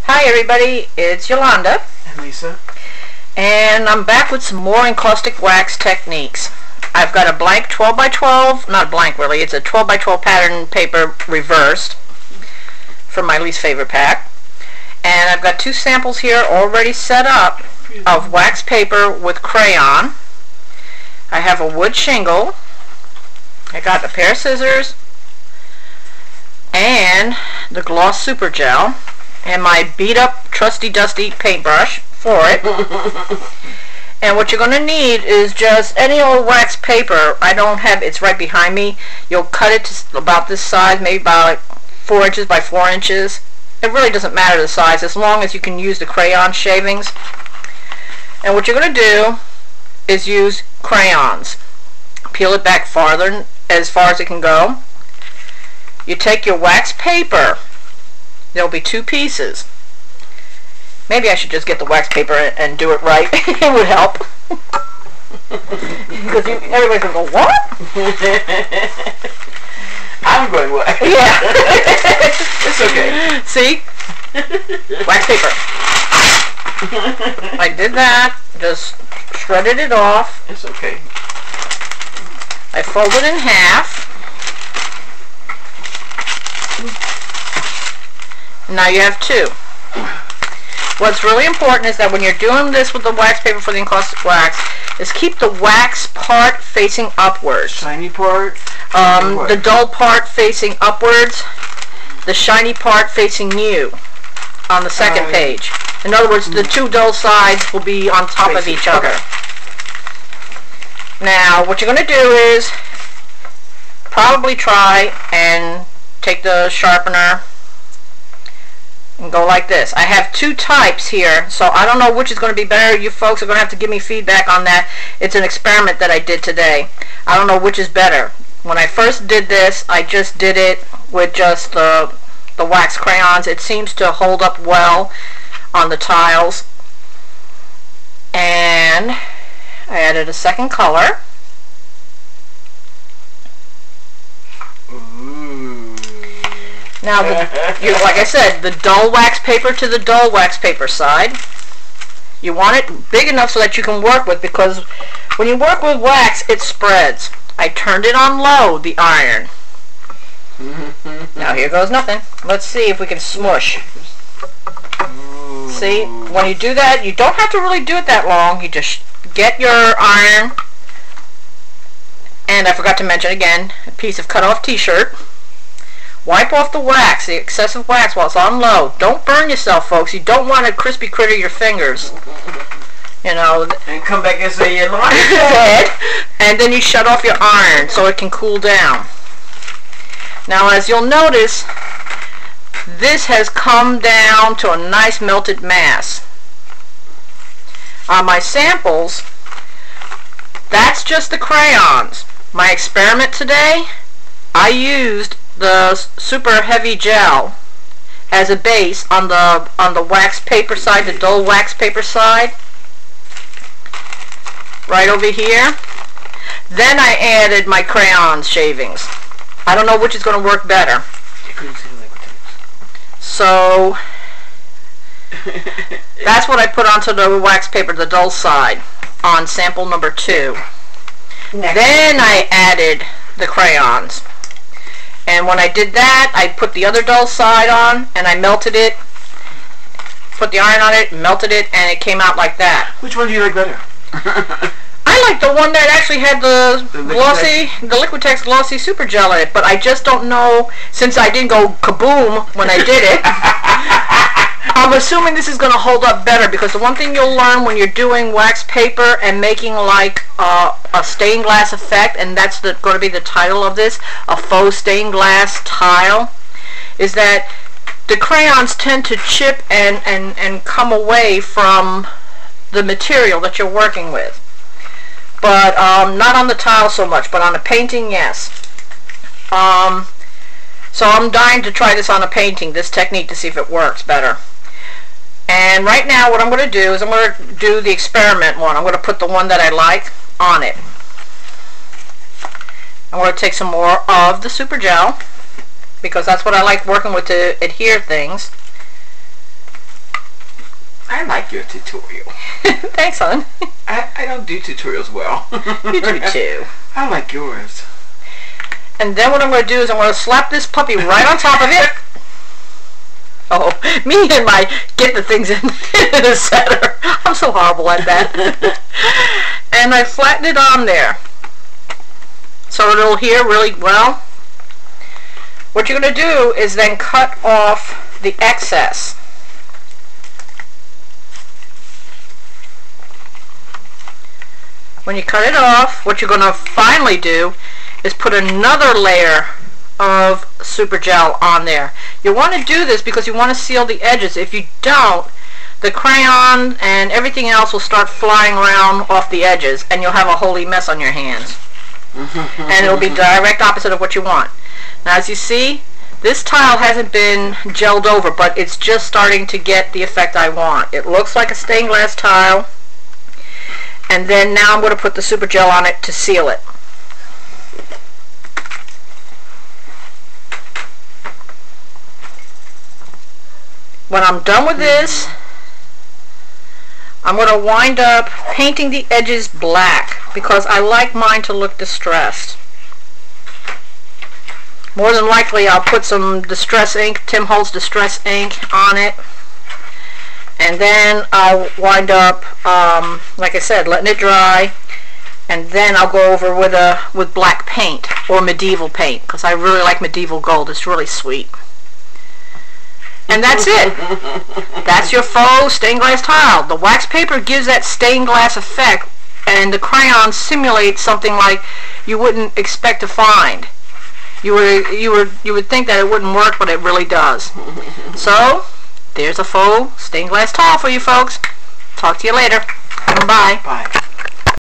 Hi everybody, it's Yolanda and Lisa, and I'm back with some more encaustic wax techniques. I've got a blank 12x12, not blank really, it's a 12x12 pattern paper reversed from my least favorite pack, and I've got two samples here already set up of wax paper with crayon. I have a wood shingle, I got a pair of scissors and the gloss super gel and my beat up trusty dusty paintbrush for it. And what you're going to need is just any old wax paper. I don't have, it's right behind me. You'll cut it to about this size, maybe about 4 inches by 4 inches. It really doesn't matter the size as long as you can use the crayon shavings. And what you're going to do is use crayons. Peel it back farther, as far as it can go. You take your wax paper. There'll be two pieces. Maybe I should just get the wax paper and do it right. It would help. Because everybody's going to go, what? I'm going what? Yeah. It's okay. See? Wax paper. I did that. Just shredded it off. It's okay. I folded in half. Now you have two. What's really important is that when you're doing this with the wax paper for the encaustic wax, is keep the wax part facing upwards. Shiny part? The dull part facing upwards, the shiny part facing you on the second page. In other words, the two dull sides will be on top of each other. Okay. Now, what you're going to do is probably try and take the sharpener and go like this. I have two types here, so I don't know which is going to be better. You folks are going to have to give me feedback on that. It's an experiment that I did today. I don't know which is better. When I first did this, I just did it with just the wax crayons. It seems to hold up well on the tiles. And I added a second color. Now, like I said, the dull wax paper to the dull wax paper side. You want it big enough so that you can work with, because when you work with wax, it spreads. I turned it on low, the iron. Now here goes nothing. Let's see if we can smush. See, when you do that, you don't have to really do it that long. You just get your iron, and I forgot to mention again, a piece of cut off t-shirt. Wipe off the wax, the excessive wax, while it's on low. Don't burn yourself, folks. You don't want to crispy critter your fingers. You know. And come back and say you're and then you shut off your iron so it can cool down. Now, as you'll notice, this has come down to a nice melted mass. On my samples, that's just the crayons. My experiment today, I used the super heavy gel as a base on the wax paper side, the dull wax paper side, right over here. Then I added my crayon shavings. I don't know which is going to work better. So that's what I put onto the wax paper, the dull side, on sample number 2. Then I added the crayons. And when I did that, I put the other dull side on, and I melted it, put the iron on it, melted it, and it came out like that. Which one do you like better? I like the one that actually had the Liquitex glossy super gel in it, but I just don't know, since I didn't go kaboom when I did it. I'm assuming this is going to hold up better, because the one thing you'll learn when you're doing wax paper and making like a stained glass effect, and that's going to be the title of this, a faux stained glass tile, is that the crayons tend to chip and come away from the material that you're working with. But not on the tile so much, but on a painting, yes. So I'm dying to try this on a painting, this technique, to see if it works better. And right now what I'm going to do is I'm going to do the experiment one. I'm going to put the one that I like on it. I'm going to take some more of the super gel, because that's what I like working with to adhere things. I like your tutorial. Thanks, hon. I don't do tutorials well. You do too. I like yours. And then what I'm going to do is I'm going to slap this puppy right on top of it. Oh, me and my get the things in the center. I'm so horrible at that. And I flatten it on there, so it'll adhere really well. What you're going to do is then cut off the excess. When you cut it off, what you're going to finally do is put another layer of super gel on there. You want to do this because you want to seal the edges. If you don't, the crayon and everything else will start flying around off the edges, and you'll have a holy mess on your hands. And it'll be direct opposite of what you want. Now, as you see, this tile hasn't been gelled over, but it's just starting to get the effect I want. It looks like a stained glass tile. And then now I'm going to put the super gel on it to seal it. When I'm done with this, I'm going to wind up painting the edges black because I like mine to look distressed. More than likely I'll put some Distress ink, Tim Holtz Distress ink on it. And then I'll wind up, like I said, letting it dry. And then I'll go over with black paint or medieval paint because I really like medieval gold. It's really sweet. And that's it. That's your faux stained glass tile. The wax paper gives that stained glass effect, and the crayon simulates something like you wouldn't expect to find. You would think that it wouldn't work, but it really does. So there's a faux stained glass tile for you folks. Talk to you later. Bye. Bye.